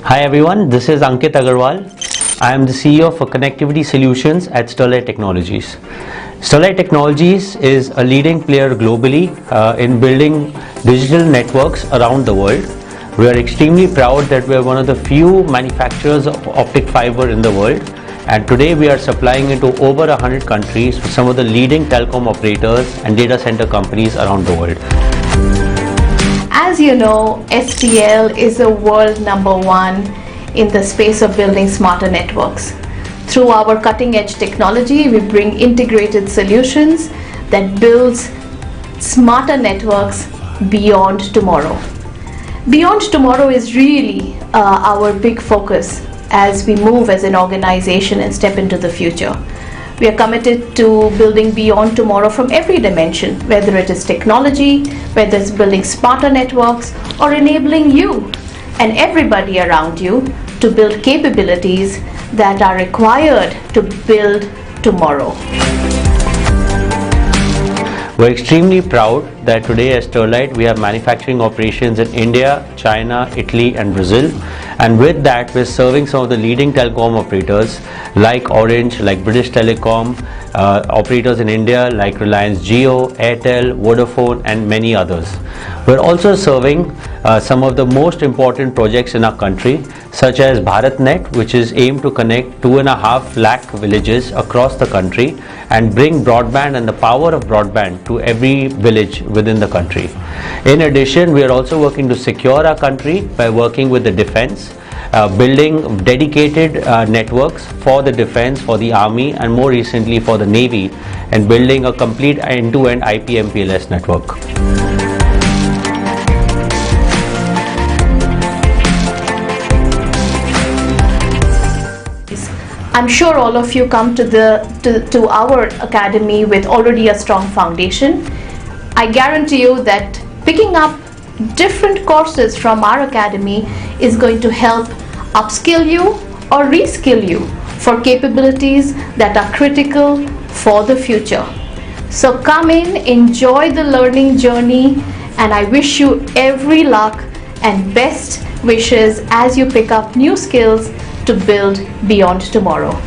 Hi everyone, this is Ankit Agarwal. I am the CEO for Connectivity Solutions at STL Technologies. STL Technologies is a leading player globally in building digital networks around the world. We are extremely proud that we are one of the few manufacturers of optic fiber in the world, and today we are supplying into over 100 countries with some of the leading telecom operators and data center companies around the world. As you know, STL is a world #1 in the space of building smarter networks. Through our cutting-edge technology, we bring integrated solutions that builds smarter networks beyond tomorrow. Beyond tomorrow is really our big focus as we move as an organization and step into the future. We are committed to building beyond tomorrow from every dimension, whether it is technology, whether it's building smarter networks, or enabling you and everybody around you to build capabilities that are required to build tomorrow. We're extremely proud that today at Sterlite we have manufacturing operations in India, China, Italy and Brazil, and with that we're serving some of the leading telecom operators like Orange, like British Telecom, operators in India like Reliance Jio, Airtel, Vodafone and many others. We're also serving some of the most important projects in our country, such as BharatNet, which is aimed to connect 2.5 lakh villages across the country and bring broadband and the power of broadband to every village within the country. In addition, we are also working to secure our country by working with the defense, building dedicated networks for the defense, for the army and more recently for the navy, and building a complete end-to-end IP/MPLS network. I'm sure all of you come to our academy with already a strong foundation. I guarantee you that picking up different courses from our academy is going to help upskill you or reskill you for capabilities that are critical for the future. So come in, enjoy the learning journey, and I wish you every luck and best wishes as you pick up new skills to build beyond tomorrow.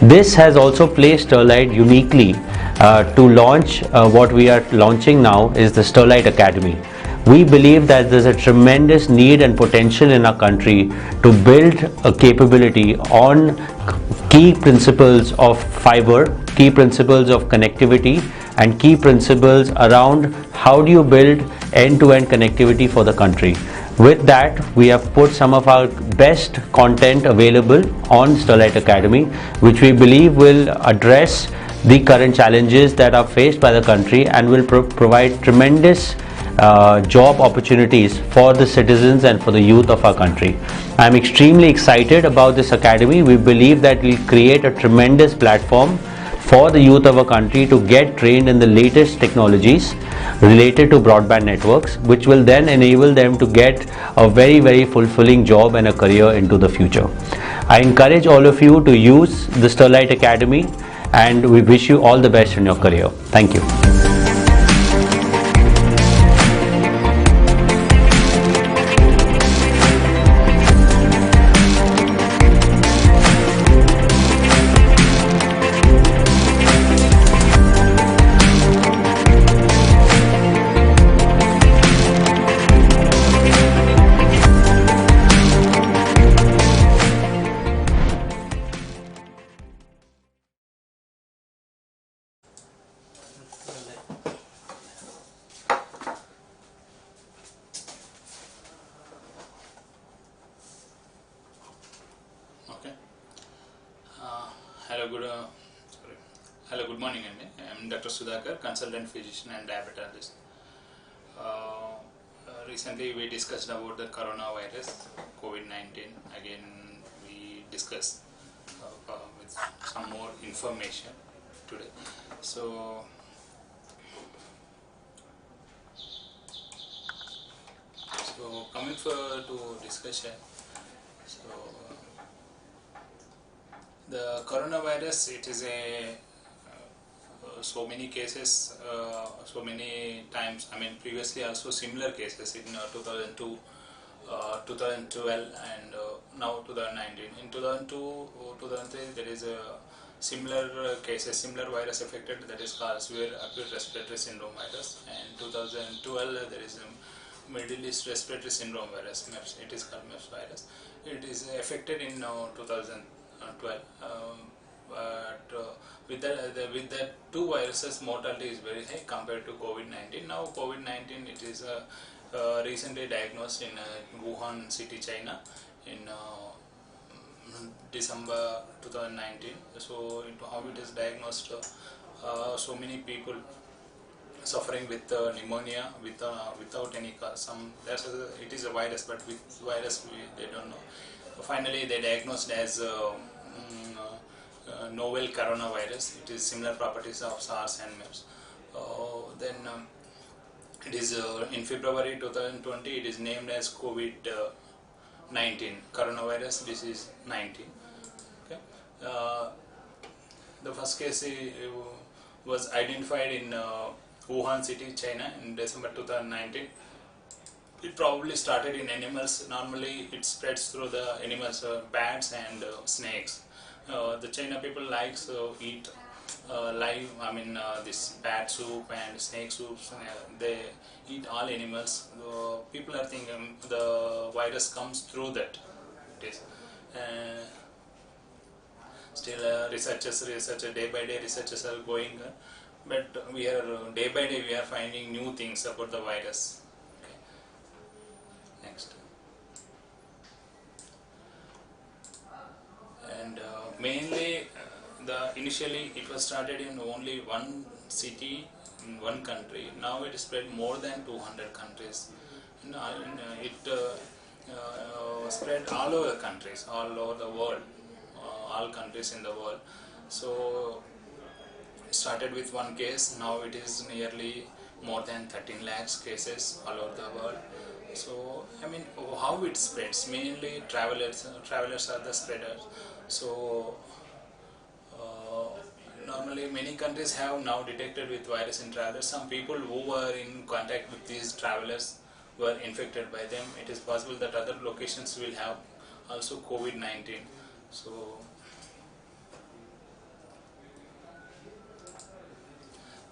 This has also placed Sterlite uniquely to launch what we are launching now is the Sterlite Academy. We believe that there's a tremendous need and potential in our country to build a capability on key principles of fiber, key principles of connectivity and key principles around how do you build end-to-end connectivity for the country. With that, we have put some of our best content available on Sterlite Academy, which we believe will address the current challenges that are faced by the country and will provide tremendous job opportunities for the citizens and for the youth of our country. I am extremely excited about this academy. We believe that we will create a tremendous platform for the youth of our country to get trained in the latest technologies related to broadband networks, which will then enable them to get a very fulfilling job and a career into the future. I encourage all of you to use the Sterlite Academy, and we wish you all the best in your career. Thank you. Hello, good morning. I'm Dr. Sudhakar, consultant physician and diabetologist. Recently we discussed about the coronavirus, COVID-19. Again, we discussed with some more information today. So coming to discussion. The coronavirus, it is so many cases, so many times. I mean, previously also similar cases in 2002, 2012, and now 2019. In 2002, 2003, there is a similar cases, similar virus affected, that is called severe acute respiratory syndrome virus. And 2012, there is a Middle East respiratory syndrome virus, MERS. It is called MERS virus. It is affected in 2012. But with the two viruses, mortality is very high compared to COVID-19. Now COVID-19, it is recently diagnosed in Wuhan city, China, in December 2019. So how it is diagnosed, so many people suffering with pneumonia without any cause. It is a virus, but with virus they don't know. Finally, they diagnosed as novel coronavirus. It is similar properties of SARS and MERS. Then it is in February 2020. It is named as COVID-19, coronavirus disease 19. Okay. The first case was identified in Wuhan city, China, in December 2019. It probably started in animals. Normally, it spreads through the animals, bats and snakes. The China people likes eat live, this bat soup and snake soups. They eat all animals. People are thinking the virus comes through that. It is still researchers day by day researchers are going, but we are day by day we are finding new things about the virus. Okay. Next. And mainly initially it was started in only one city in one country. Now it is spread more than 200 countries. It spread all over countries, all over the world, all countries in the world. So it started with one case. Now it is nearly more than 13 lakhs cases all over the world. So how it spreads? Mainly travelers are the spreaders. So normally many countries have now detected with virus in travelers. Some people who were in contact with these travelers were infected by them. It is possible that other locations will have also COVID-19. So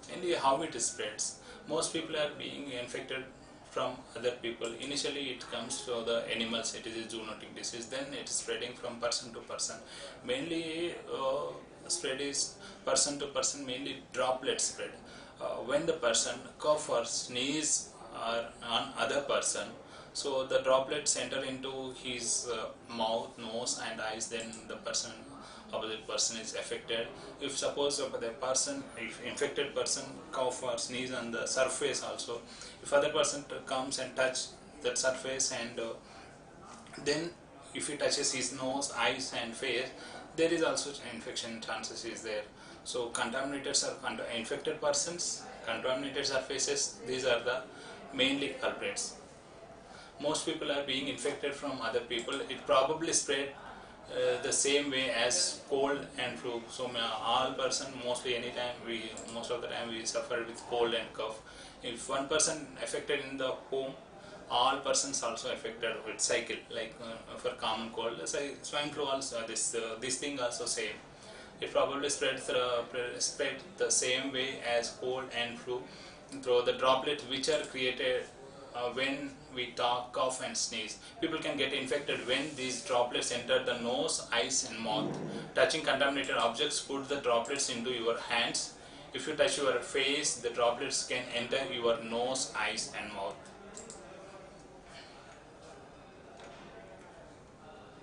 mainly how it spreads. Most people are being infected from other people. Initially it comes to the animals, it is a zoonotic disease, then it is spreading from person to person. Mainly spread is person to person, mainly droplet spread. When the person cough or sneeze on other person, so the droplets enter into his mouth, nose and eyes, then the opposite person is affected. If suppose if infected person cough or sneeze on the surface also, if other person comes and touch that surface, and then if he touches his nose, eyes and face, there is also infection chances is there. So contaminated infected persons, contaminated surfaces, these are the mainly culprits. Most people are being infected from other people. It probably spread the same way as cold and flu. So all person, most of the time we suffer with cold and cough. If one person affected in the home, all persons also affected with cycle, like for common cold, swine flu also, this thing also same. It probably spread the same way as cold and flu through the droplets which are created when we talk, cough and sneeze. People can get infected when these droplets enter the nose, eyes and mouth. Touching contaminated objects, put the droplets into your hands. If you touch your face, the droplets can enter your nose, eyes and mouth.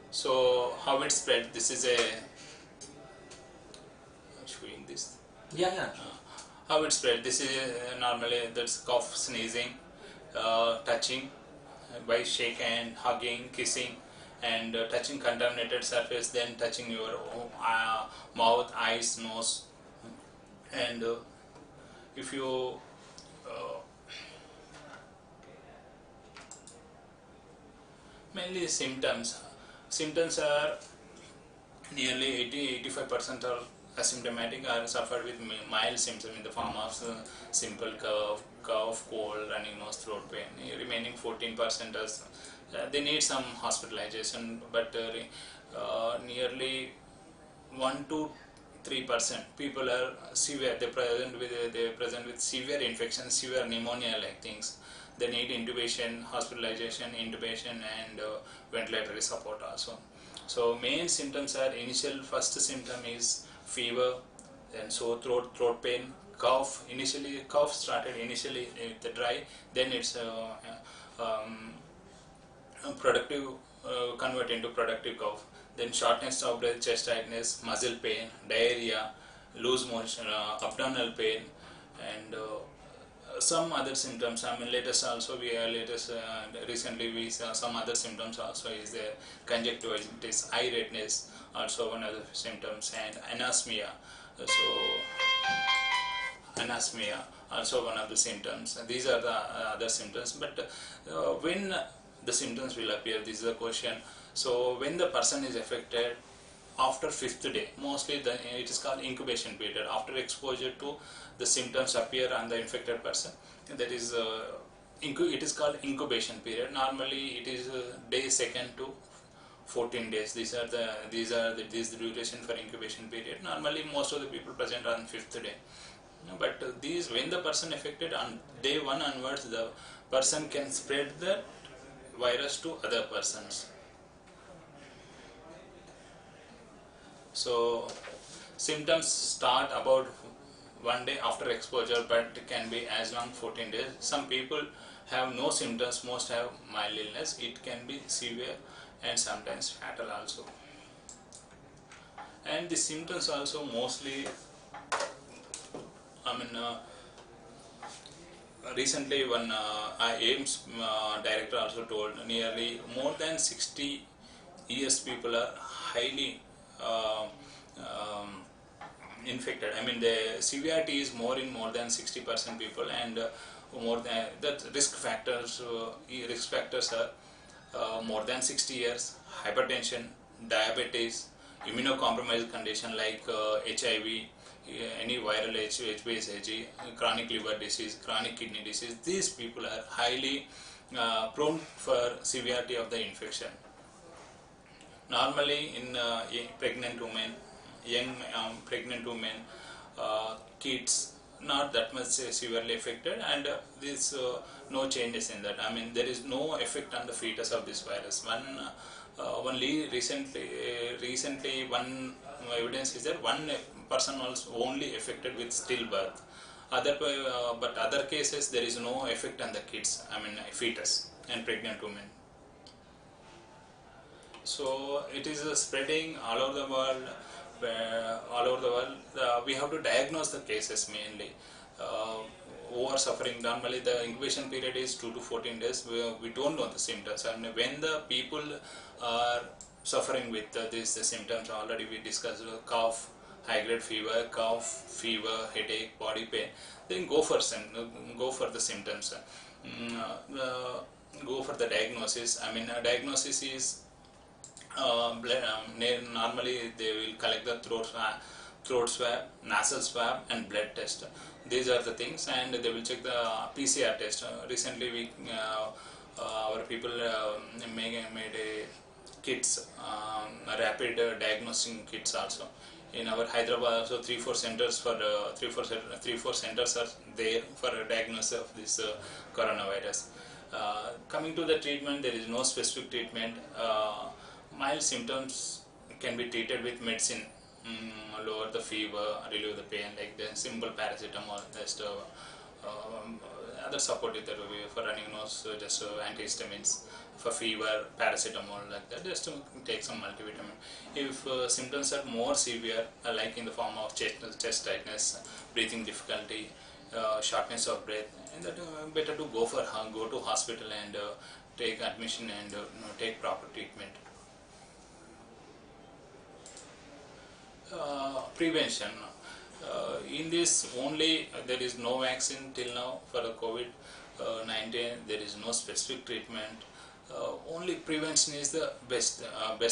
So how it spread? This is showing this. How it spread? This is normally that's cough, sneezing, touching by shake hand, hugging, kissing, and touching contaminated surface, then touching your mouth, eyes, nose, and if you mainly symptoms are nearly 80-85% are asymptomatic or suffered with mild symptoms in the form of simple cough, cold, running nose, throat pain. Remaining 14% they need some hospitalization, but nearly 1 to 3% people are severe. They present with severe infection, severe pneumonia like things. They need intubation, hospitalization, intubation, and ventilatory support also. So main symptoms are first symptom is fever, then sore throat pain, cough. Initially cough started initially with the dry, then it's productive, convert into productive cough, then shortness of breath, chest tightness, muscle pain, diarrhea, loose motion, abdominal pain, and some other symptoms. I mean, recently we saw some other symptoms also is there. Conjunctivitis, eye redness, also one of the symptoms, and anosmia. So anosmia also one of the symptoms. These are the other symptoms, but when the symptoms will appear, this is the question. So when the person is affected after 5th day, mostly it is called incubation period. After exposure to the symptoms appear on the infected person, that is it is called incubation period. Normally it is day 2nd to 14 days. These are the duration for incubation period. Normally most of the people present on 5th day. But when the person affected on day 1 onwards, the person can spread the virus to other persons. So symptoms start about 1 day after exposure, but can be as long 14 days. Some people have no symptoms, most have mild illness. It can be severe and sometimes fatal also. And the symptoms also mostly, recently one AIMS director also told nearly more than 60 years people are highly infected. I mean, the severity is more than 60% people, and more than that risk factors are more than 60 years, hypertension, diabetes, immunocompromised condition like HIV, any viral HbSAg, chronic liver disease, chronic kidney disease. These people are highly prone for severity of the infection. Normally in pregnant women, young pregnant women, kids, not that much severely affected, and this no changes in that. I mean, there is no effect on the fetus of this virus. Only recently one evidence is that one person was only affected with stillbirth. But other cases there is no effect on the kids. I mean, fetus and pregnant women. So it is spreading all over the world. We have to diagnose the cases mainly. Who are suffering. Normally the incubation period is 2 to 14 days. We don't know the symptoms, and when the people are suffering with these symptoms, already we discussed cough, high grade fever, headache, body pain, then go for the symptoms. Go for the diagnosis. I mean, diagnosis is normally they will collect the throat swab, nasal swab, and blood test. These are the things, and they will check the PCR test. Recently our people made a kits, rapid diagnosing kits also. In our Hyderabad also 3-4 centers are there for a diagnosis of this coronavirus. Coming to the treatment, there is no specific treatment. Mild symptoms can be treated with medicine, lower the fever, relieve the pain, like the simple paracetamol, just other supportive therapy for running nose, just antihistamines. For fever, paracetamol, like that, just to take some multivitamin. If symptoms are more severe, like in the form of chest tightness, breathing difficulty, shortness of breath, and that better to go to hospital and take admission and take proper treatment. Prevention. In this only there is no vaccine till now for the COVID-19. There is no specific treatment. Only prevention is the best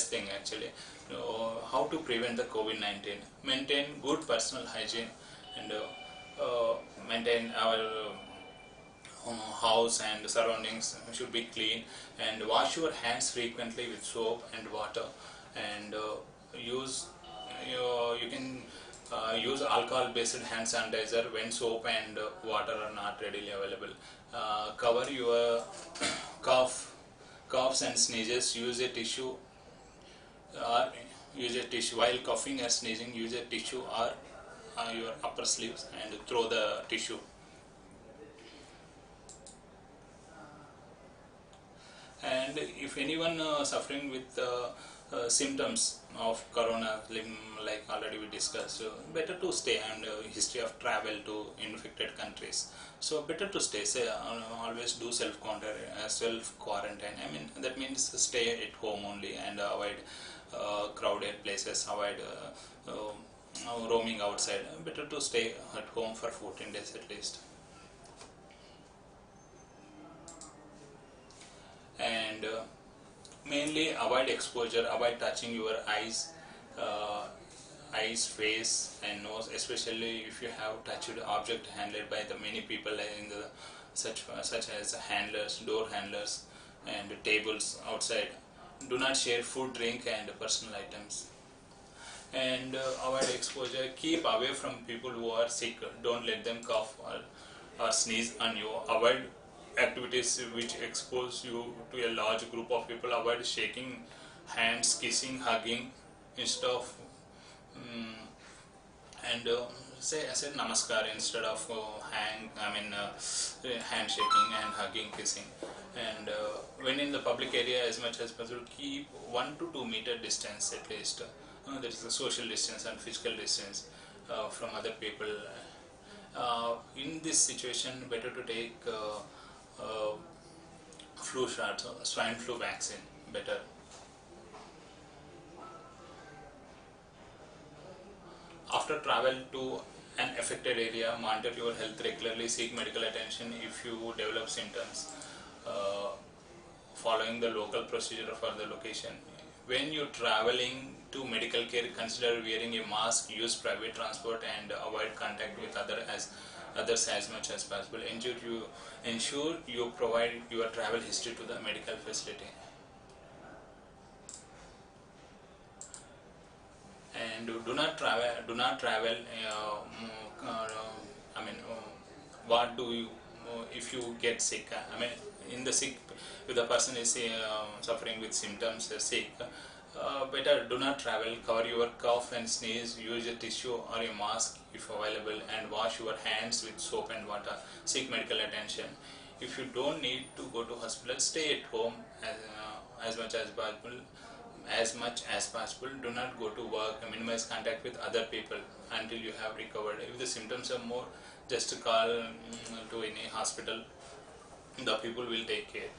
thing actually. How to prevent the COVID-19? Maintain good personal hygiene and maintain our house and surroundings should be clean, and wash your hands frequently with soap and water, and you can use alcohol based hand sanitizer when soap and water are not readily available. Cover your coughs and sneezes. Use a tissue while coughing or sneezing. Use a tissue or your upper sleeves and throw the tissue. And if anyone suffering with symptoms of corona, like already we discussed, better to stay, and history of travel to infected countries, so better to stay. Always do self quarantine. I mean, that means stay at home only and avoid crowded places, avoid roaming outside. Better to stay at home for 14 days at least. And mainly avoid exposure, avoid touching your eyes, face and nose, especially if you have touched object handled by the many people in the such as handlers, door handlers and tables outside. Do not share food, drink and personal items. And avoid exposure. Keep away from people who are sick. Don't let them cough or sneeze on you. Avoid activities which expose you to a large group of people. Avoid shaking hands, kissing, hugging instead of say namaskar instead of handshaking and hugging, kissing. And when in the public area, as much as possible, keep 1 to 2 meter distance at least. There is a social distance and physical distance from other people. In this situation, better to take flu shots, swine flu vaccine, better. After travel to an affected area, monitor your health regularly, seek medical attention if you develop symptoms, following the local procedure for the location. When you're traveling to medical care, consider wearing a mask, use private transport and avoid contact with others as much as possible. Ensure you provide your travel history to the medical facility. And do not travel. What do you if you get sick? In the sick, if the person is suffering with symptoms, sick, better do not travel. Cover your cough and sneeze. Use a tissue or a mask if available, and wash your hands with soap and water. Seek medical attention. If you don't need to go to hospital, stay at home as much as possible. Do not go to work. Minimize contact with other people until you have recovered. If the symptoms are more, just call to any hospital. The people will take care.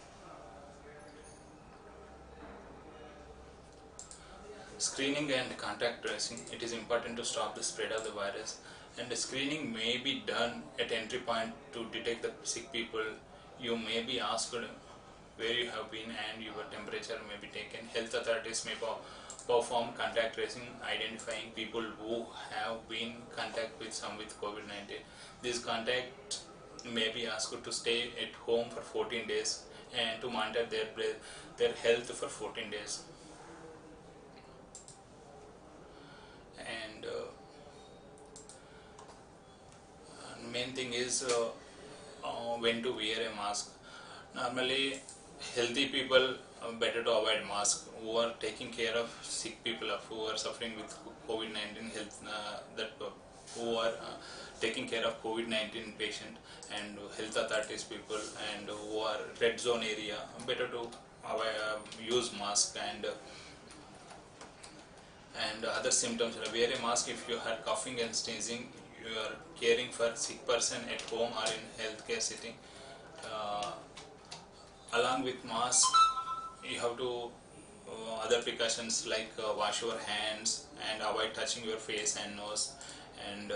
Screening and contact tracing. It is important to stop the spread of the virus, and the screening may be done at entry point to detect the sick people. You may be asked where you have been and your temperature may be taken. Health authorities may perform contact tracing, identifying people who have been in contact with some with COVID-19. These contacts may be asked to stay at home for 14 days and to monitor their health for 14 days. And main thing is when to wear a mask. Normally, healthy people better to avoid mask. Who are taking care of sick people, who are suffering with COVID-19 health, who are taking care of COVID-19 patient and health authorities people, and who are red zone area, better to use mask. And other symptoms, wear a mask if you are coughing and sneezing, you are caring for sick person at home or in healthcare setting. Along with mask, you have to other precautions like wash your hands and avoid touching your face and nose, and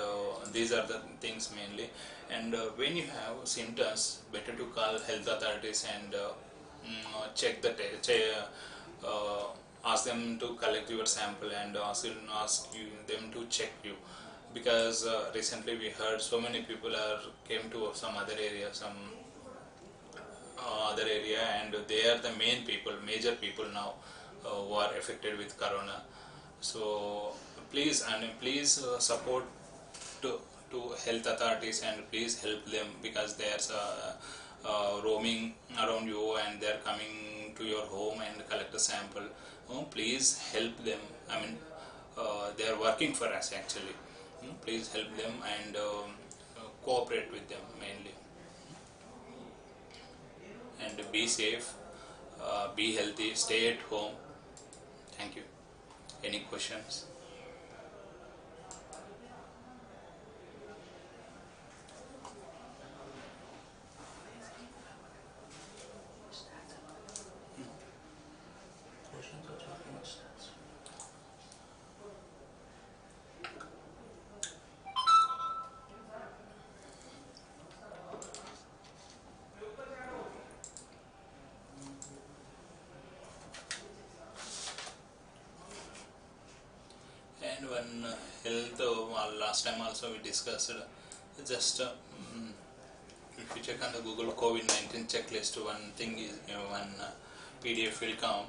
these are the things mainly. And when you have symptoms, better to call health authorities and check the ask them to collect your sample and ask them to check you, because recently we heard so many people came to some other area, some other area, and they are the main people, major people now who are affected with corona. So please support to, to health authorities, and please help them, because they are roaming around you and they are coming to your home and collect a sample. Please help them. I mean, they are working for us actually. Please help them and cooperate with them mainly. And be safe, be healthy, stay at home. Thank you. Any questions? And one health, last time also we discussed, just if you check on the Google COVID-19 checklist, one thing is, one PDF will come.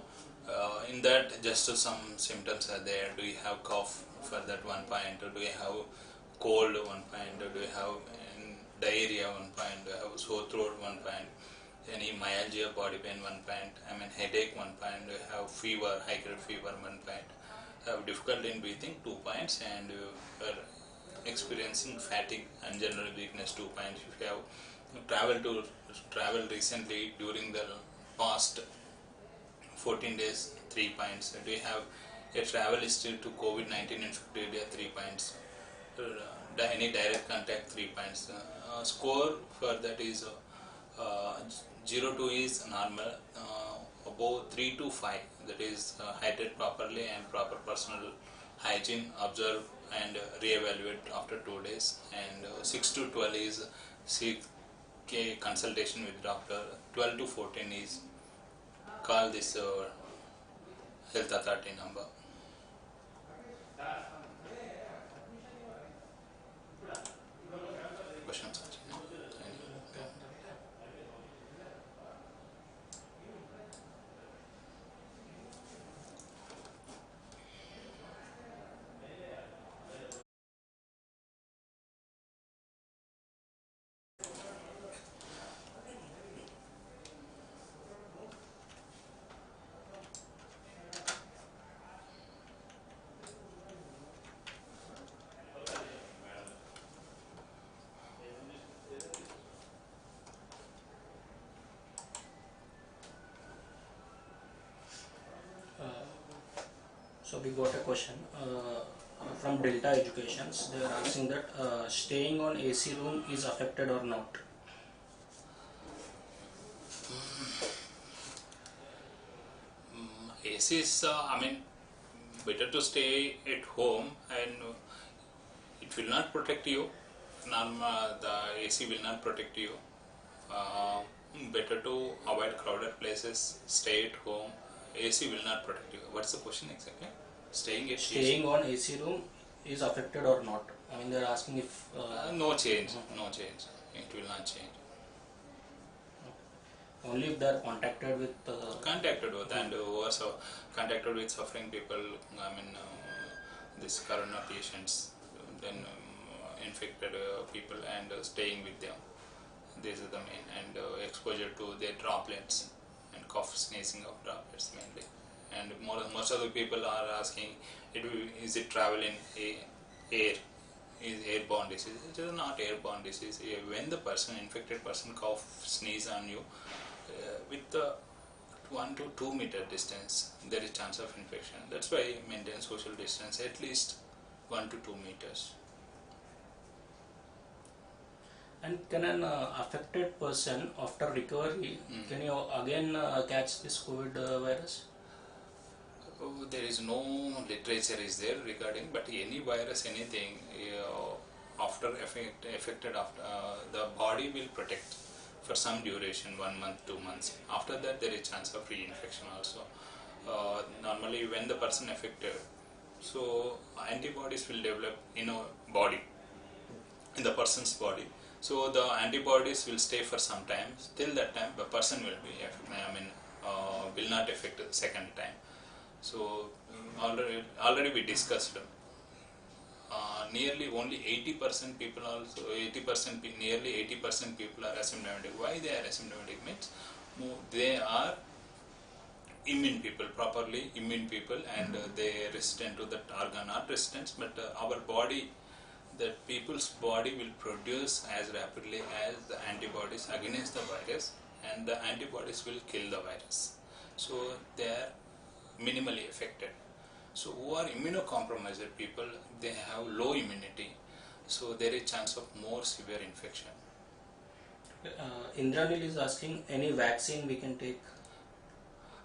In that, just some symptoms are there. Do you have cough for that 1 point? Or do you have cold 1 point? Or do you have diarrhea 1 point? Do you have sore throat 1 point? Any myalgia, body pain 1 point? I mean headache 1 point? Do you have fever, high grade fever 1 point? Have difficulty in breathing 2 points, and are experiencing fatigue and general weakness 2 points. If you have traveled recently during the past 14 days, 3 points. Do you have a travel history to COVID-19 infected area, 3 points. Any direct contact, 3 points. Score for that is 0 to is normal, above 3 to 5, that is hydrate properly and proper personal hygiene, observe and re-evaluate after 2 days, and 6 to 12 is seek a consultation with doctor. 12 to 14 is call this health authority number. Questions? So we got a question from Delta Educations. They are asking that staying on AC room is affected or not. AC is, I mean, better to stay at home, and it will not protect you. The AC will not protect you. Better to avoid crowded places, stay at home. AC will not protect you. What's the question exactly? Staying on AC room is affected or not? I mean, they are asking if no change. No change. It will not change. Only if they are contacted with and also contacted with suffering people. I mean, this corona patients, then infected people, and staying with them. This is the main, and exposure to their droplets and cough, sneezing of droplets mainly. And most of the people are asking, is it travel in air? Is airborne disease? It is not airborne disease. When the infected person cough, sneeze on you, with the 1 to 2 meter distance, there is chance of infection. That's why maintain social distance at least 1 to 2 meters. And can an affected person after recovery, can you again catch this COVID virus? There is no literature is there regarding, but any virus, anything after affected, after the body will protect for some duration, 1 month, 2 months. After that, there is chance of reinfection also. Normally, when the person affected, so antibodies will develop in a body, in the person's body. So the antibodies will stay for some time. Till that time, the person will be, will not affect the second time. So already we discussed. Nearly only 80% people also 80% nearly 80% people are asymptomatic. Why they are asymptomatic means they are immune people, properly immune people, and they are resistant to that organ, not resistant, but our body, that people's body will produce as rapidly as the antibodies against the virus, and the antibodies will kill the virus. So they are minimally affected. So who are immunocompromised people, they have low immunity, so there is chance of more severe infection. Indranil is asking, any vaccine we can take?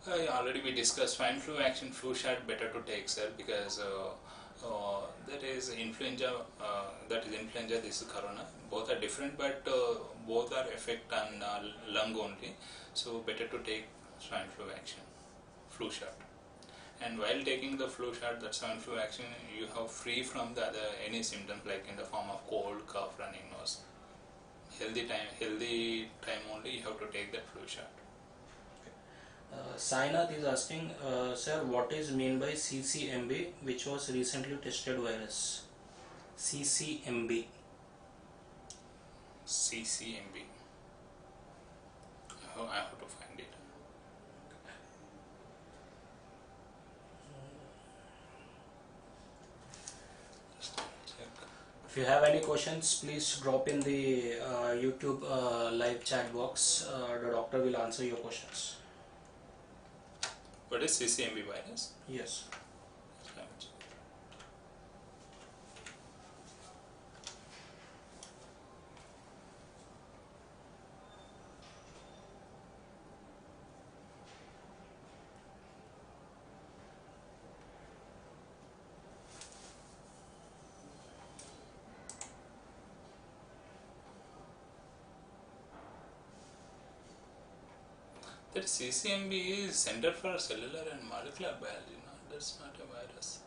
Already we discussed swine flu vaccine, flu shot better to take, sir, because that is influenza, this is corona. Both are different, but both are effect on lung only. So better to take swine flu vaccine, flu shot. And while taking the flu shot, that swine flu vaccine, you have free from the other any symptoms like in the form of cold, cough, running nose. Healthy time only you have to take that flu shot. Sainath is asking, sir, what is mean by CCMB, which was recently tested virus? CCMB. CCMB. I have to find it. If you have any questions, please drop in the YouTube live chat box. The doctor will answer your questions. What is CCMB virus? Yes. That CCMB is Center for Cellular and Molecular Biology. No, that's not a virus.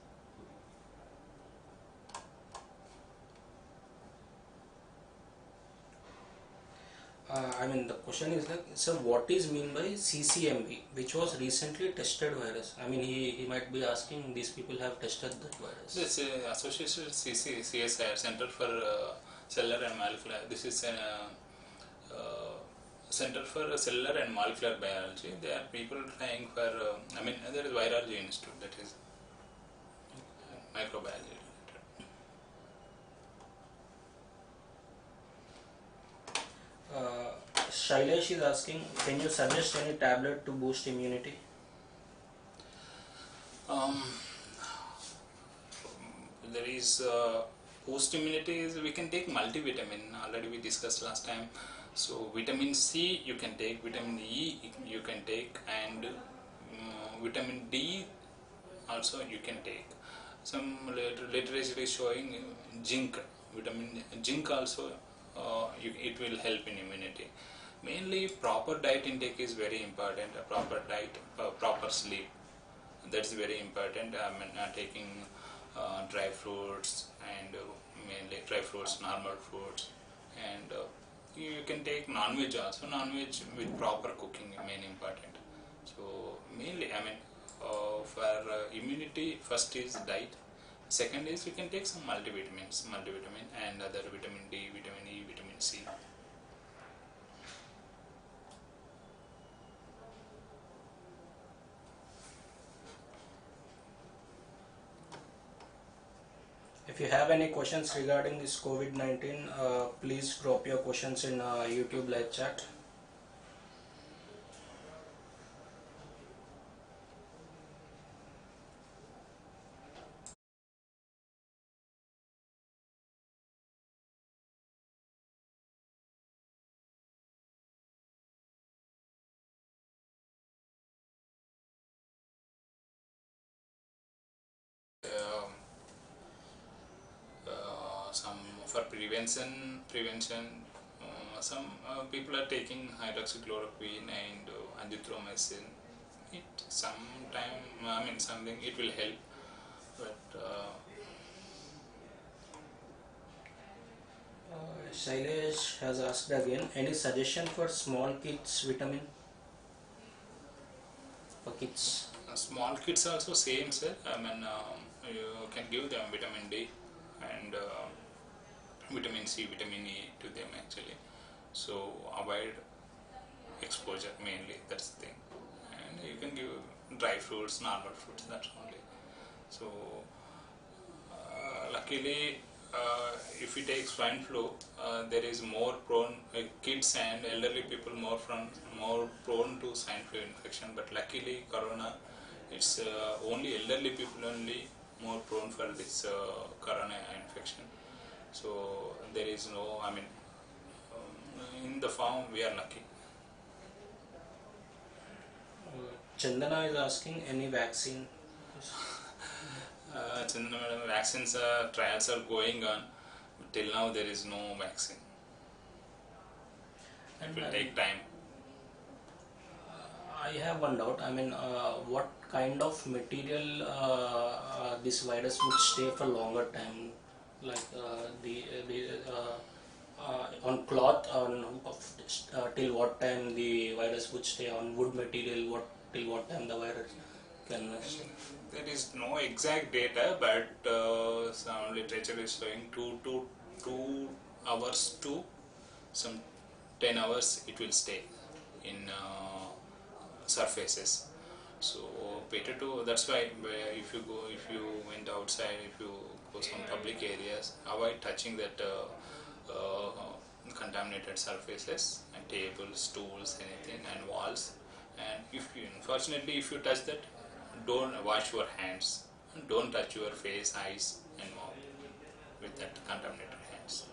The question is like, sir, what is mean by CCMB, which was recently tested virus? He might be asking, these people have tested that virus. This association with CSIR, Center for Cellular and Molecular. This is Center for Cellular and Molecular Biology. There are people trying for, there is Virology Institute, that is microbiology. Shailesh is asking, can you suggest any tablet to boost immunity? There is boost immunity is we can take multivitamin. Already we discussed last time. So vitamin C you can take, vitamin E you can take, and vitamin D also you can take. Some literature is showing zinc, vitamin zinc also it will help in immunity. Mainly proper diet intake is very important. A proper diet, proper sleep, that's very important. Taking dry fruits and mainly dry fruits, normal foods, and you can take non-veg also. Non-veg with proper cooking is main important. So mainly for immunity, first is diet, second is you can take some multivitamin and other vitamin D, vitamin E, vitamin C. If you have any questions regarding this COVID-19, please drop your questions in YouTube live chat. Some for prevention, some people are taking hydroxychloroquine and azithromycin. It sometime, something it will help, but Shailesh has asked again, any suggestion for small kids vitamin for kids? Small kids also same, sir. I mean, you can give them vitamin D and vitamin C, vitamin E to them actually. So avoid exposure mainly. That's the thing. And you can give dry fruits, normal fruits. That's only. So luckily, if we take swine flu, there is more prone kids and elderly people more prone to swine flu infection. But luckily, corona, it's only elderly people only more prone for this corona infection. So there is no, I mean, in the farm we are lucky. Chandana is asking, any vaccine? Chandana madam, vaccines trials are going on. Till now there is no vaccine. It will take time. I have one doubt. I mean, what kind of material this virus would stay for longer time? Like on cloth, till what time the virus would stay on wood material? Till what time the virus can stay? There is no exact data, but some literature is showing 2 hours to some 10 hours it will stay in surfaces. So better to, that's why if you went outside, if you go some public areas, avoid touching that contaminated surfaces and tables, stools, anything, and walls. And unfortunately if you touch that, don't wash your hands, don't touch your face, eyes and mouth with that contaminated hands.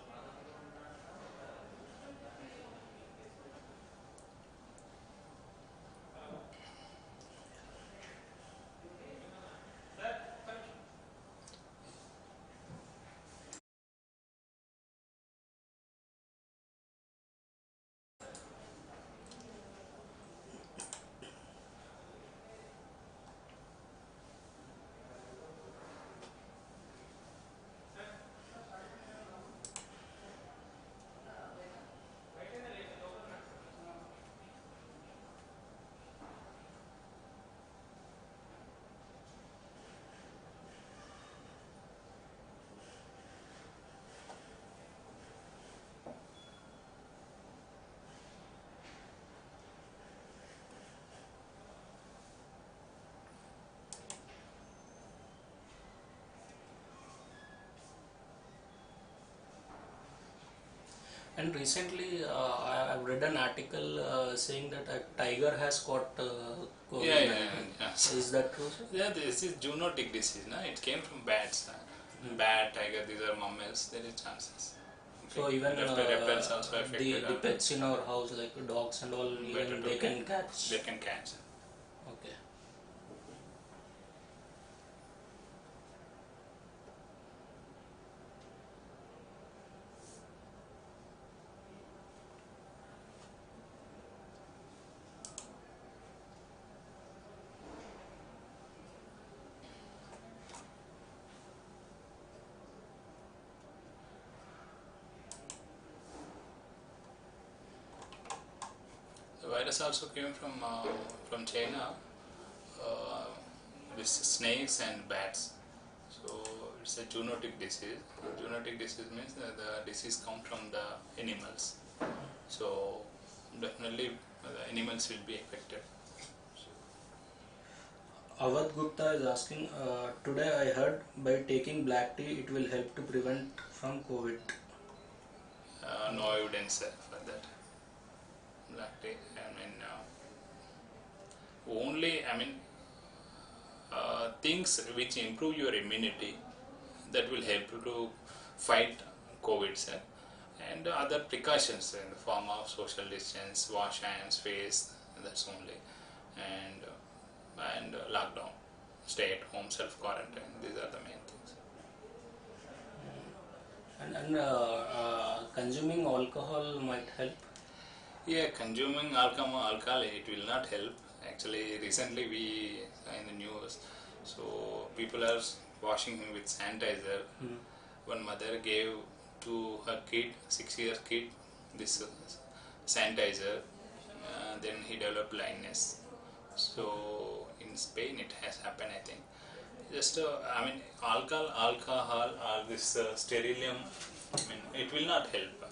And recently, I've read an article saying that a tiger has caught COVID-19. Yeah. Is that true, sir? Yeah, this is zoonotic disease. No? It came from bats. Bat, tiger, these are mammals. There is chances. So even reptiles also the affected. pets in our house, like dogs and all, even they can catch. They can catch. Okay. The virus also came from China. With snakes and bats. So it's a zoonotic disease. Zoonotic disease means that the disease comes from the animals. So definitely the animals will be affected. Avad Gupta is asking, today I heard by taking black tea it will help to prevent from COVID. No evidence for that. Black tea, things which improve your immunity, that will help you to fight COVID, sir. And other precautions in the form of social distance, wash hands, face, that's only, and lockdown, stay at home, self quarantine. These are the main things. And consuming alcohol might help. Yeah, consuming alcohol, it will not help. Actually, recently we saw in the news, so people are washing him with sanitizer. One mother gave to a kid, 6-year kid, this sanitizer, then he developed blindness. So in Spain it has happened, I think. Just I mean, alcohol or this sterilium, I mean, it will not help.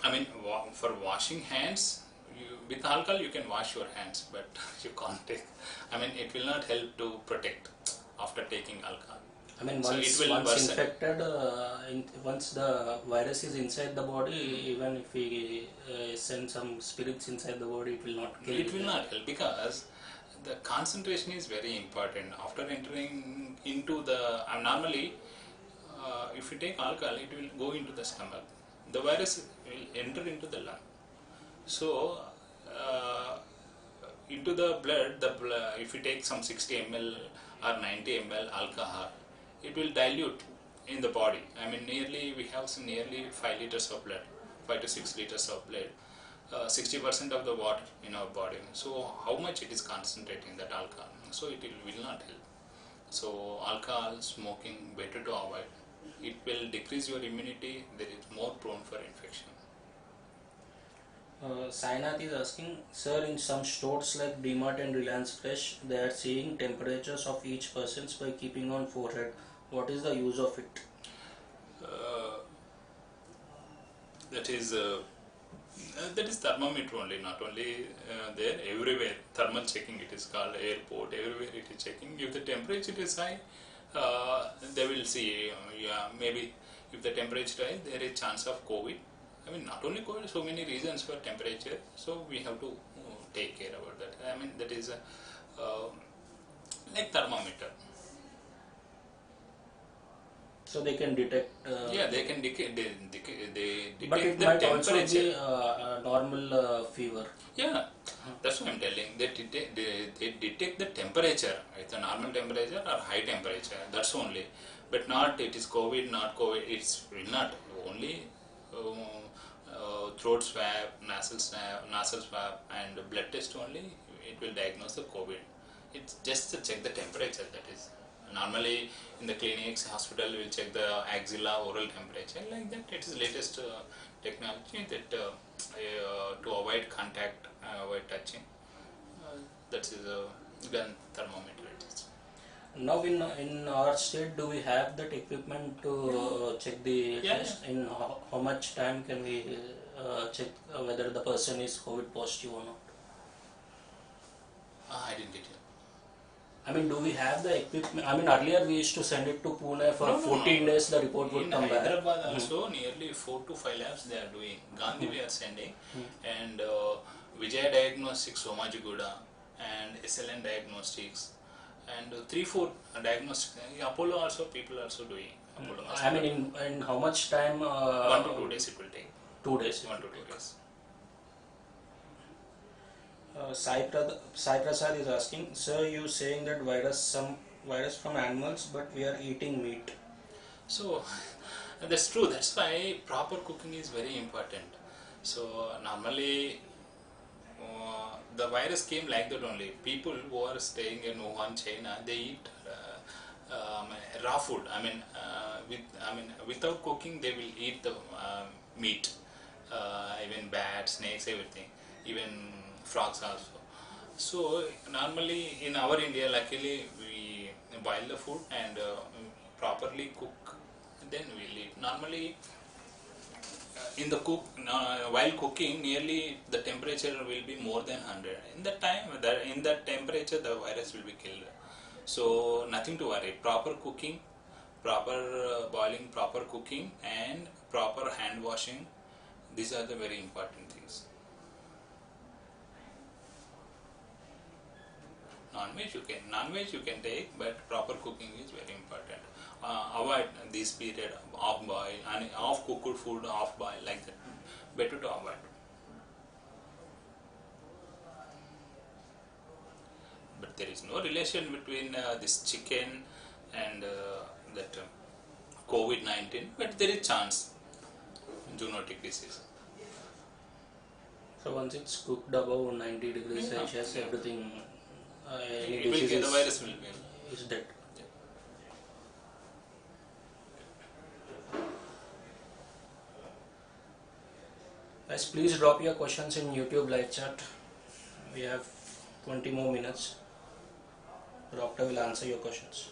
I mean, for washing hands, with alcohol you can wash your hands, but you can't take. I mean, it will not help to protect after taking alcohol. I mean, So once, it will once worsen. infected, once the virus is inside the body, even if we send some spirits inside the body, it will not kill It will not help because the concentration is very important. After entering into the normally, if you take alcohol, it will go into the stomach. The virus will enter into the lung. So into the blood, if you take some 60 ml or 90 ml alcohol, it will dilute in the body. I mean, we have some nearly 5 liters of blood, 5 to 6 liters of blood. 60% of the water in our body. So how much it is concentrating that alcohol? So it will not help. So alcohol, smoking, better to avoid. It will decrease your immunity. There is more prone for infection. Sainath is asking, sir, in some stores like DMart and Reliance Fresh, they are seeing temperatures of each person's by keeping on forehead. What is the use of it? That is thermometer only, not only there, everywhere. Thermal checking, it is called. Airport, everywhere it is checking. If the temperature is high, they will see, maybe if the temperature is high, there is chance of COVID. I mean, not only COVID, so many reasons for temperature. So we have to take care about that. I mean, that is like thermometer. So they can detect. They can detect but it the might temperature. also be a normal fever. Yeah, that's what I'm telling. They detect the temperature, it's a normal temperature or high temperature. That's only, but not it is COVID, not COVID. It's not only throat swab, nasal swab, and blood test only. It will diagnose the COVID. It's just to check the temperature. That is normally in the clinics, hospital will check the axilla oral temperature like that. It is latest technology that to avoid contact, avoid touching. That is a gun thermometer. It is. Now in our state, do we have that equipment to check the test? In how much time can we check whether the person is COVID positive or not? I didn't get you. I mean, do we have the equipment? I mean, earlier we used to send it to Pune for 14 days, the report would come back. In Hyderabad also, nearly 4 to 5 labs they are doing. Gandhi we are sending, and Vijay Diagnostics, Somajiguda, and SLN Diagnostics, and 3-4 diagnostics. Apollo also, people also doing. Apollo I mean, in how much time? 1 to 2 days it will take. 2 days. 1 to 2 days. Sai Prasad is asking, sir, you saying that some virus from animals, but we are eating meat. So that's true. That's why proper cooking is very important. So normally the virus came like that only. People who are staying in Wuhan, China, they eat raw food. Without cooking, they will eat the meat, even bats, snakes, everything, even frogs also. So normally in our India, luckily we boil the food and properly cook, then we'll eat. Normally in the while cooking, nearly the temperature will be more than 100. In that temperature, the virus will be killed. So nothing to worry. Proper cooking, proper boiling, proper cooking, and proper hand washing. These are the very important things. Non-veg you can take, but proper cooking is very important. Avoid this period off boil and off cooked food, off boil like that. Better to avoid. But there is no relation between this chicken and that COVID-19. But there is chance zoonotic disease. So once it's cooked above 90 degrees Celsius, everything. The virus will be is dead. Guys, please drop your questions in YouTube live chat. We have 20 more minutes. Doctor will answer your questions.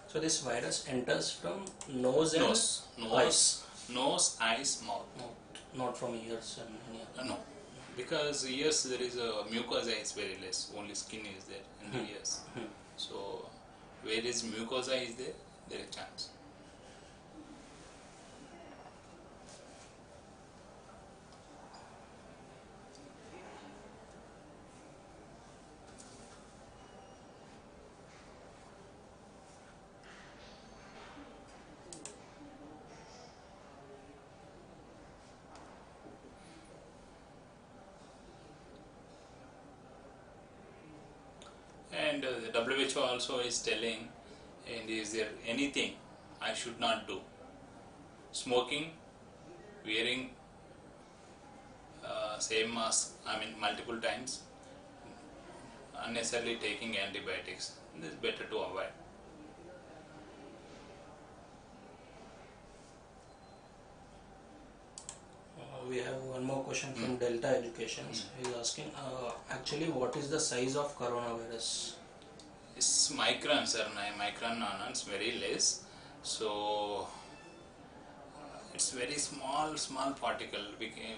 So this virus enters from nose and eyes. Nose, eyes, mouth. Not from ears and any other. No, because ears there is a mucosa is very less. Only skin is there in the ears. So where is mucosa is there, there is chance. And the WHO also is telling, and is there anything I should not do? Smoking, wearing same mask, multiple times, unnecessarily taking antibiotics. This is better to avoid. We have one more question from Delta Education. He is asking, actually, what is the size of coronavirus? It's microns, sir. Micron nanons, very less. So it's very small particle.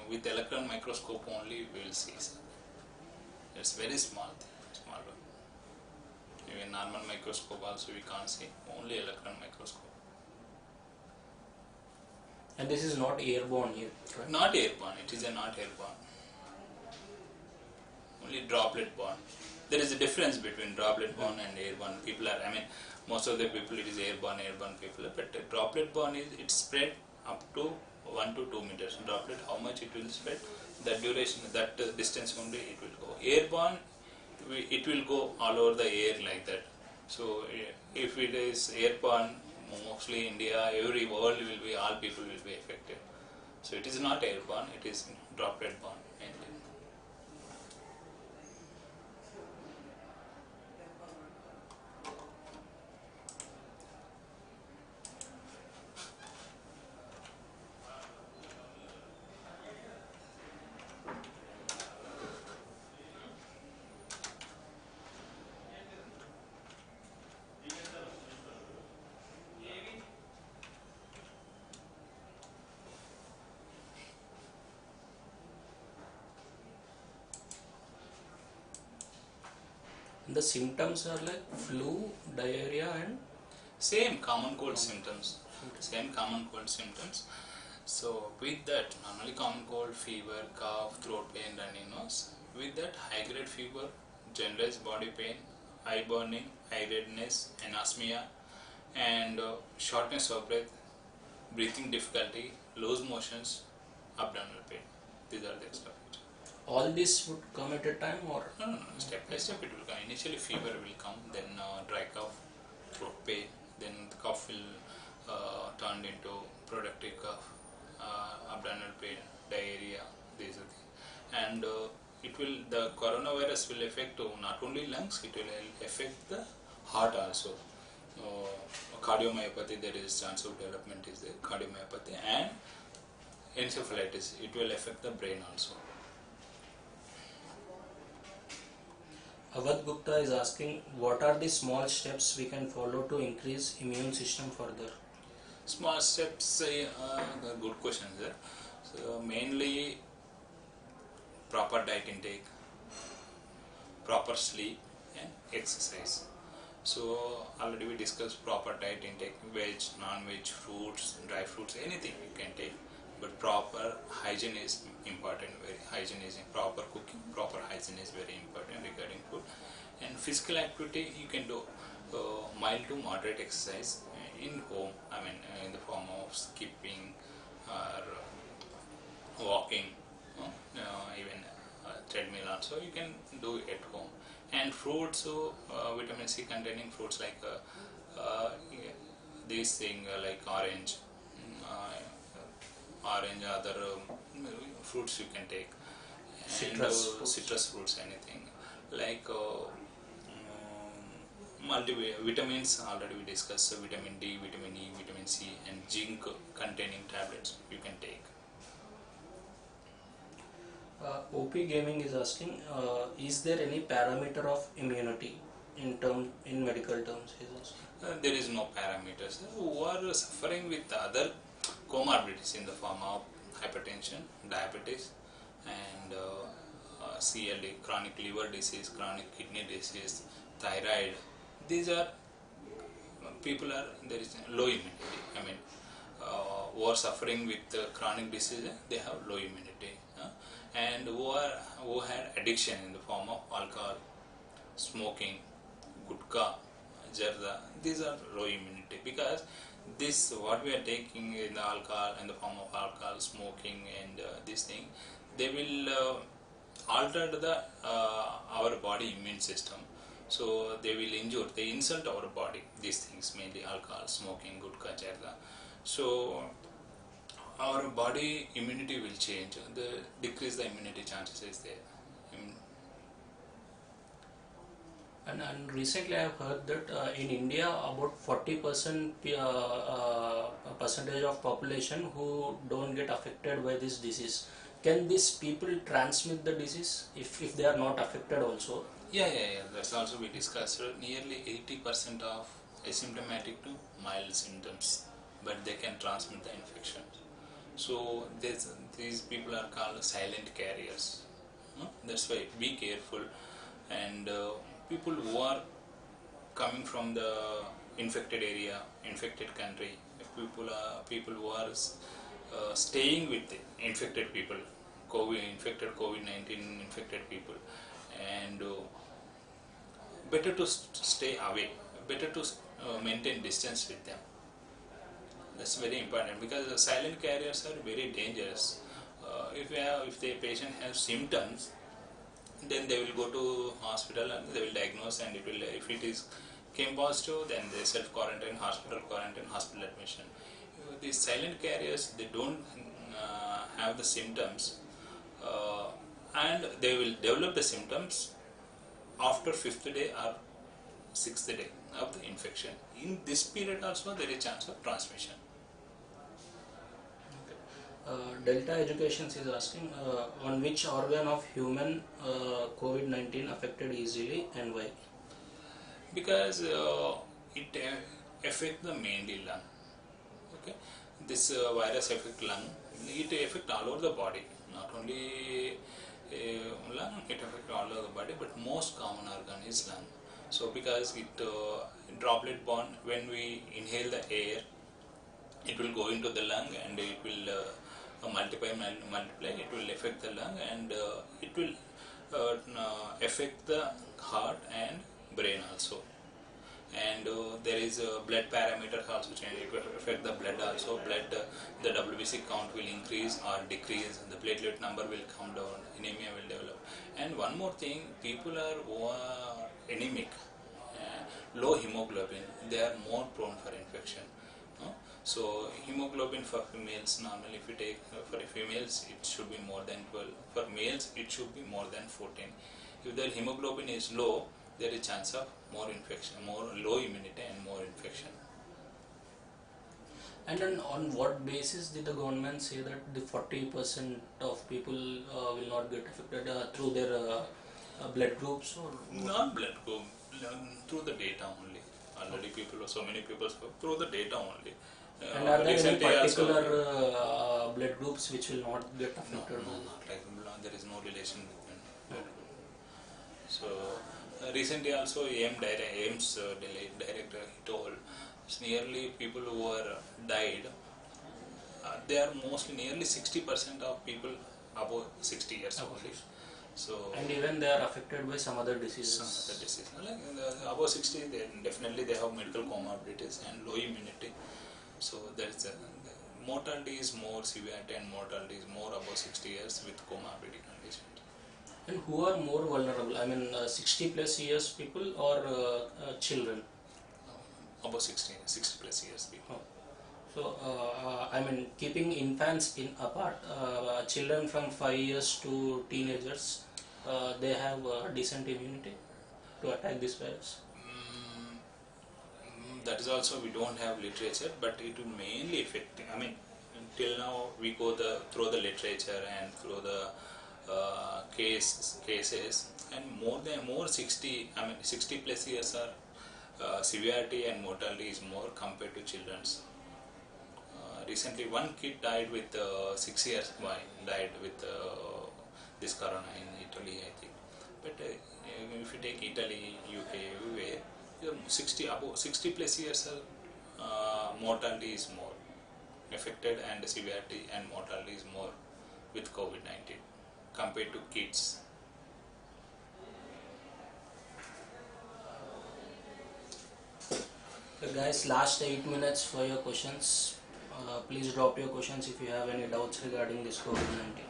With electron microscope only we will see. Sir. It's very small one. Even normal microscope also we can't see. Only electron microscope. And this is not airborne yet, right? Not airborne. It is not airborne. Only droplet borne. There is a difference between droplet borne and airborne. People are, most of the people it is airborne people. But droplet borne is it spread up to 1 to 2 meters. Droplet, how much it will spread? That duration, that distance only it will go. Airborne, it will go all over the air like that. So if it is airborne, mostly India, every world will be, all people will be affected. So it is not airborne, it is droplet borne mainly. The symptoms are like flu, diarrhea and same common cold symptoms. Same common cold symptoms. So with that, normally common cold, fever, cough, throat pain, runny nose. With that, high grade fever, generalized body pain, eye burning, eye redness, anosmia, and shortness of breath, breathing difficulty, loose motions, abdominal pain. These are the extra features. all this would come at a time, or? No. Step by step it will come. Initially fever will come, then dry cough, throat pain, then the cough will turn into productive cough, abdominal pain, diarrhea, these are things. And the coronavirus will affect not only lungs, it will affect the heart also. Cardiomyopathy, there is chance of development is there, cardiomyopathy, and encephalitis, it will affect the brain also. Avad Gupta is asking, what are the small steps we can follow to increase immune system further? Small steps, good question there. So mainly proper diet intake, proper sleep and exercise. So already we discussed proper diet intake, veg, non-veg, fruits, dry fruits, anything you can take. But proper hygiene is important. Proper cooking, proper hygiene is very important regarding food. And physical activity you can do mild to moderate exercise in home. In the form of skipping or walking, even treadmill also you can do at home. And fruits, vitamin C containing fruits like yeah, these thing like orange, orange, other fruits you can take, and citrus fruits, anything like multivitamins. Already we discussed vitamin D, vitamin E, vitamin C, and zinc containing tablets you can take. OP Gaming is asking, is there any parameter of immunity in medical terms? He's asking. There is no parameters. Who are suffering with other comorbidities in the form of hypertension, diabetes, and CLD, chronic liver disease, chronic kidney disease, thyroid. These are people are there is low immunity. I mean, who are suffering with chronic disease, they have low immunity, and who had addiction in the form of alcohol, smoking, gutka, jarda. These are low immunity, because this what we are taking in the alcohol, in the form of alcohol, smoking, and this thing, they will alter the our body immune system. So they will injure, they insult our body. These things, mainly alcohol, smoking, gutka, jarda. So our body immunity will change. The decrease the immunity chances is there. And recently I have heard that in India about 40% percentage of population who don't get affected by this disease. Can these people transmit the disease if they are not affected also? Yeah. That's also we discussed. Nearly 80% of asymptomatic to mild symptoms, but they can transmit the infection. So these people are called silent carriers. That's why be careful. And people who are coming from the infected area, infected country, people who are staying with infected people, COVID-19 infected people, and better to stay away, better to maintain distance with them. That's very important, because the silent carriers are very dangerous. If the patient has symptoms, then they will go to hospital and they will diagnose, and if it is came positive, then they self quarantine, hospital admission. These silent carriers, they don't have the symptoms, and they will develop the symptoms after 5th day or 6th day of the infection. In this period also there is chance of transmission. Delta Educations is asking, on which organ of human COVID-19 affected easily and why? Because it affects the mainly lung. Okay, this virus affects lung. It affects all over the body, not only lung. It affects all over the body, but most common organ is lung. So because it droplet borne, when we inhale the air, it will go into the lung and it will multiply, it will affect the lung, and it will affect the heart and brain also. And there is blood parameters also change. It will affect the blood also. The WBC count will increase or decrease. The platelet number will come down. Anemia will develop. And one more thing, people who are anemic, low hemoglobin, they are more prone for infection. So hemoglobin for females, normally if you take for females it should be more than 12. For males it should be more than 14. If the hemoglobin is low, there is chance of more infection, more low immunity and more infection. And then on what basis did the government say that the 40% of people will not get affected through their blood groups or? Not blood group, through the data only. Already so many people through the data only. And are there any particular blood groups which will not get affected? No, not like there is no relation between blood group. So recently also AIMS director, he told nearly people who are died, they are mostly nearly 60% of people above 60 years only. So and even they are affected by some other diseases. Some other disease. Like above 60, definitely they have medical comorbidities and low immunity. So there is mortality is more severity, and mortality is more above 60 years with comorbidity conditions. And who are more vulnerable? I mean, 60 plus years people or children? About 60 plus years people. Oh. So, I mean, keeping infants in apart, children from 5 years to teenagers, they have decent immunity to attack this virus. That is also we don't have literature, but it will mainly affect. I mean, till now we go through the literature and through the cases, and more 60. I mean, 60 plus years are severity and mortality is more compared to children's. Recently, one kid died with 6 years. Why died with this corona in Italy, I think. But if you take Italy, UK, everywhere, 60 plus years, mortality is more affected, and severity and mortality is more with COVID-19 compared to kids. So guys, last 8 minutes for your questions. Please drop your questions if you have any doubts regarding this COVID-19.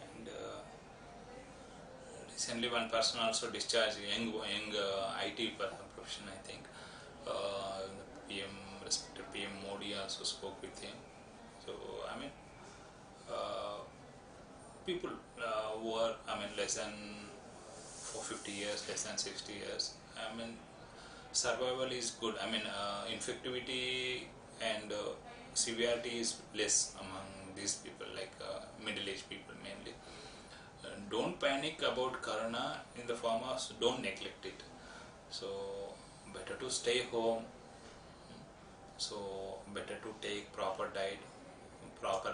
And recently one person also discharged, young IT profession, I think. Respected PM Modi also spoke with him. So I mean, people who are, I mean, less than 50 years, less than 60 years, I mean, survival is good. I mean, infectivity and severity is less among these people, like middle-aged people mainly. Don't panic about corona in the form of, don't neglect it. So better to stay home. So better to take proper diet, proper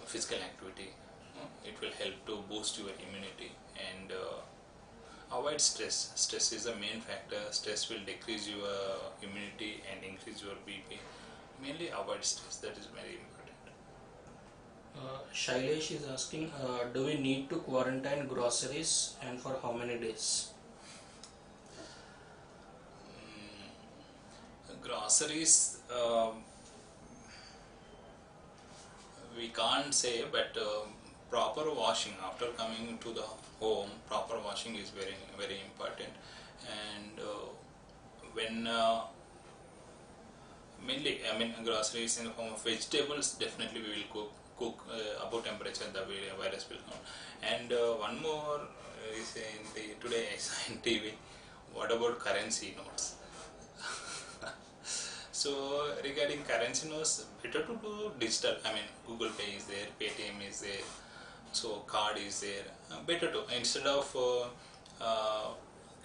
physical activity. It will help to boost your immunity, and avoid stress. Stress is the main factor. Stress will decrease your immunity and increase your BP. Mainly avoid stress. That is very important. Shailesh is asking, do we need to quarantine groceries, and for how many days? Groceries, we can't say, but proper washing after coming to the home, proper washing is very, very important. And when mainly, I mean, groceries in the form of vegetables, definitely we will cook above temperature, the virus will come. And one more is in the today I saw in TV. What about currency notes? So regarding currency notes, better to do digital. I mean, Google Pay is there, Paytm is there, so card is there. Better to, instead of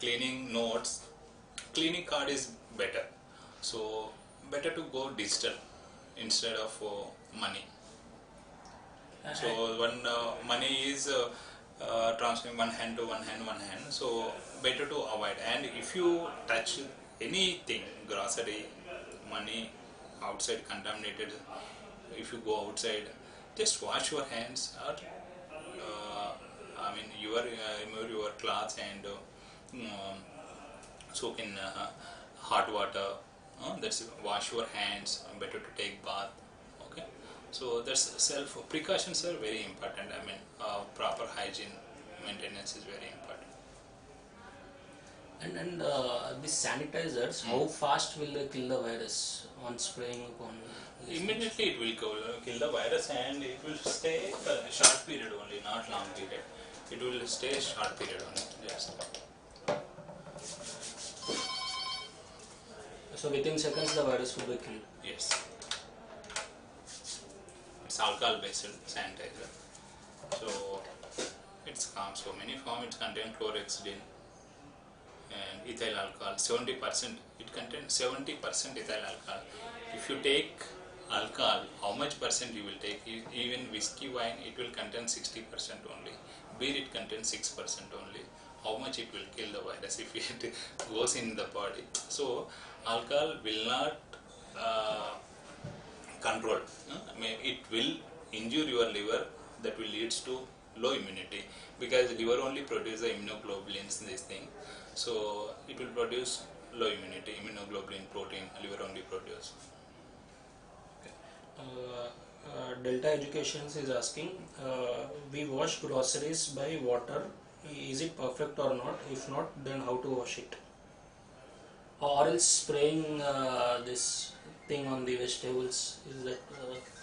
cleaning notes, cleaning card is better. So better to go digital instead of money. So when money is transferring one hand to one hand, so better to avoid. And if you touch anything, grocery, money outside contaminated, if you go outside, just wash your hands, or I mean, remove your clothes and soak in hot water. That's wash your hands. Better to take bath. Okay, so that's precautions are very important. I mean, proper hygiene maintenance is very important. And these sanitizers, how fast will they kill the virus on spraying upon? Immediately it will kill the virus, and it will stay a short period only, not long period. It will stay short period only. Yes. So within seconds the virus will be killed. Yes. It's alcohol based sanitizer. So it's calm. So many forms it contains chlorhexidine and ethyl alcohol. 70%. It contains 70% ethyl alcohol. If you take alcohol, how much percent you will take? Even whiskey, wine, it will contain 60% only. Beer, it contains 6% only. How much it will kill the virus if it goes in the body? So alcohol will not control. It will injure your liver. That will leads to low immunity, because liver only produces the immunoglobulins in this thing. So it will produce low immunity, immunoglobulin protein, liver only produce. Delta Educations is asking, we wash groceries by water. Is it perfect or not? If not, then how to wash it? Or else spraying this thing on the vegetables, is that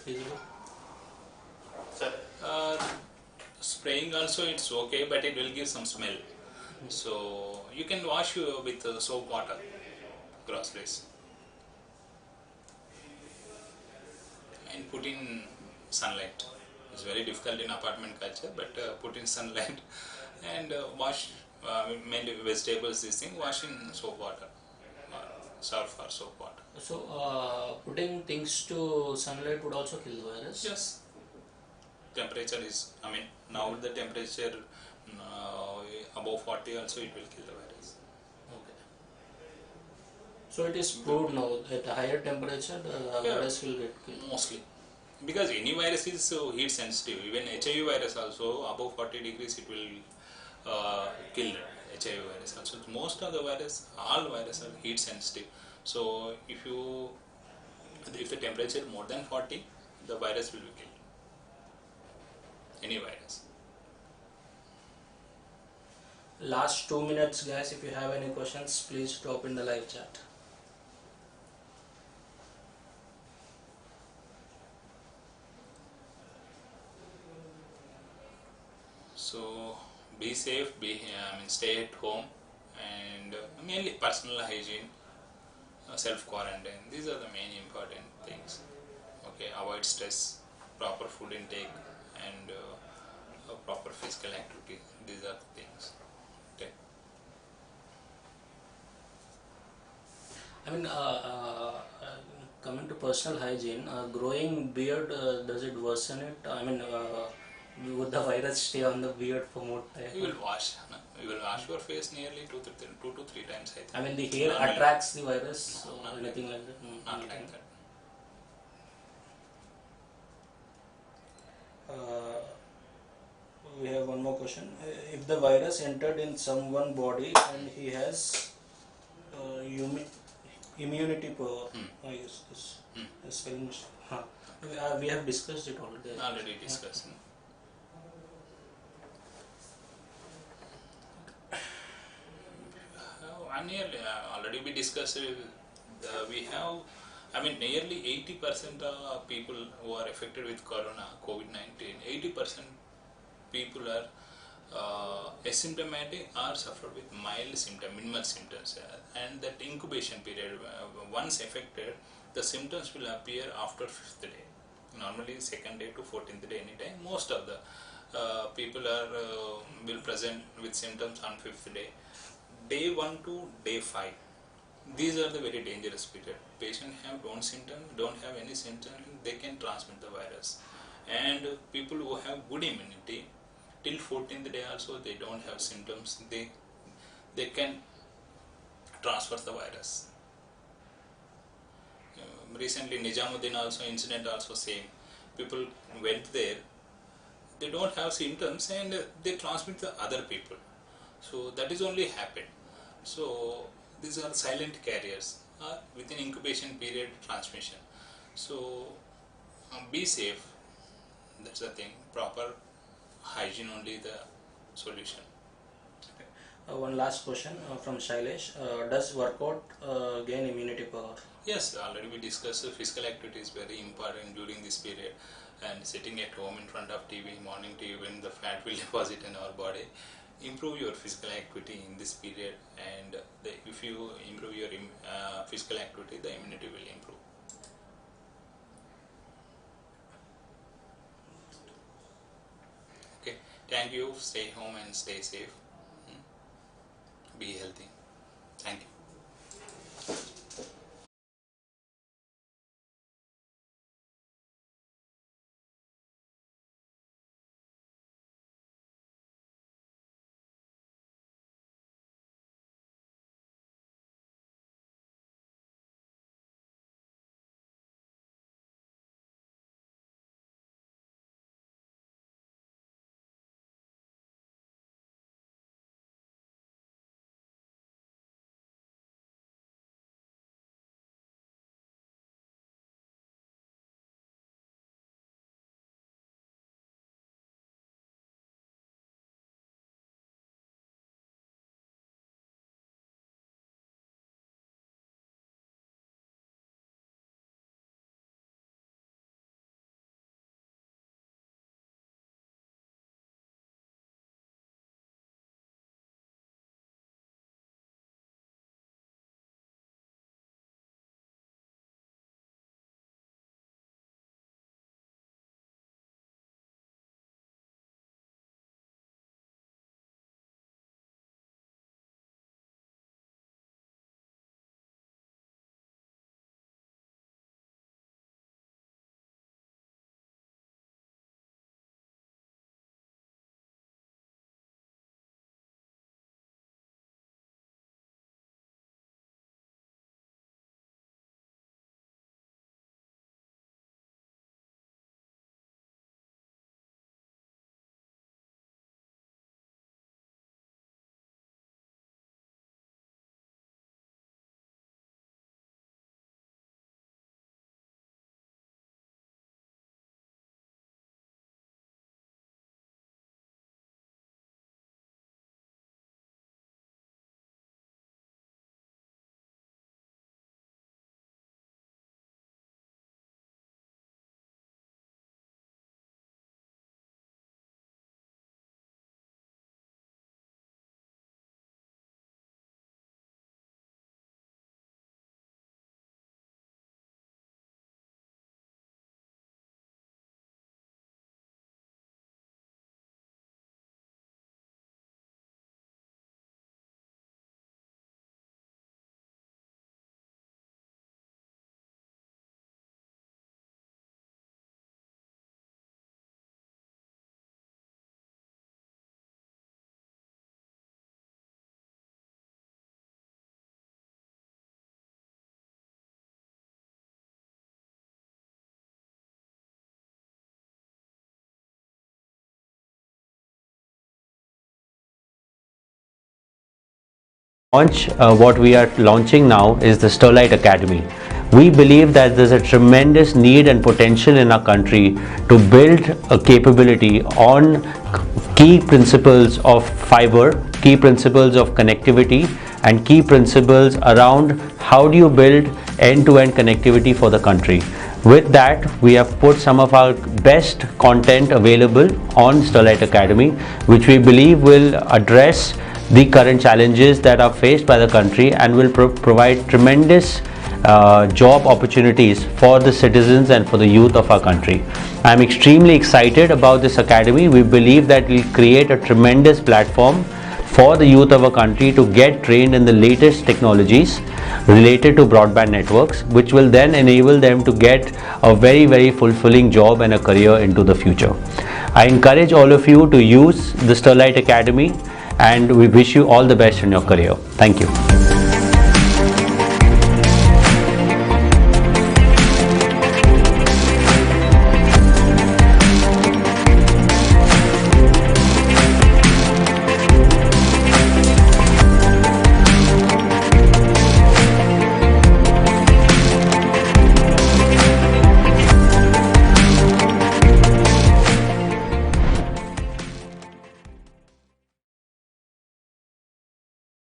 feasible? Sir, spraying also it's okay, but it will give some smell. So you can wash with soap water groceries and put in sunlight. It's very difficult in apartment culture, but put in sunlight and wash mainly vegetables. This thing wash in soap water, surf or soap water. So putting things to sunlight would also kill the virus? Yes. Temperature is, I mean, now the temperature above 40 also it will kill the virus. Okay. So it is proved now at a higher temperature the virus will get killed. Mostly. Because any virus is heat sensitive. Even HIV virus also above 40 degrees it will kill HIV virus also. Most of the virus, all viruses are heat sensitive. So if the temperature more than 40, the virus will be killed. Any virus. Last 2 minutes, guys. If you have any questions, please drop in the live chat. So be safe, stay at home, and mainly personal hygiene, self-quarantine. These are the main important things. Okay, avoid stress, proper food intake, and proper physical activity. These are the things. Okay. I mean, coming to personal hygiene, growing beard, does it worsen it? I mean, would the virus stay on the beard for more time? You will wash. No? You will wash your face nearly 2 to 3 times. I think. I mean, the hair attracts the virus or anything like that? Not like that. We have one more question. If the virus entered in someone's body and he has immunity power, yes, this spelling we have discussed it already. Already discussed. No? Already we discussed. We have, I mean, nearly 80% of people who are affected with COVID-19, 80% people are asymptomatic or suffer with mild symptoms, minimal symptoms, and that incubation period, once affected, the symptoms will appear after 5th day. Normally 2nd day to 14th day anytime. Most of the people will present with symptoms on 5th day. Day 1 to day 5. These are the very dangerous period. Patients have don't have any symptoms, they can transmit the virus. And people who have good immunity, till 14th day also they don't have symptoms, they can transfer the virus. Recently Nijamuddin also incident also same. People went there, they don't have symptoms and they transmit the other people. So that is only happened. So these are silent carriers within incubation period transmission. So be safe. That's the thing. Proper hygiene only the solution. One last question from Shailesh. Does workout gain immunity power? Yes, already we discussed physical activity is very important during this period, and sitting at home in front of TV, morning TV, when the fat will deposit in our body, improve your physical activity in this period, and if you improve your physical activity, the immunity will improve. Okay, thank you. Stay home and stay safe. Be healthy. Thank you. What we are launching now is the STL Academy. We believe that there's a tremendous need and potential in our country to build a capability on key principles of fiber, key principles of connectivity, and key principles around how do you build end-to-end connectivity for the country. With that, we have put some of our best content available on STL Academy, which we believe will address the current challenges that are faced by the country and will provide tremendous job opportunities for the citizens and for the youth of our country. I am extremely excited about this academy. We believe that it will create a tremendous platform for the youth of our country to get trained in the latest technologies related to broadband networks, which will then enable them to get a very fulfilling job and a career into the future. I encourage all of you to use the STL Academy, and we wish you all the best in your career. Thank you.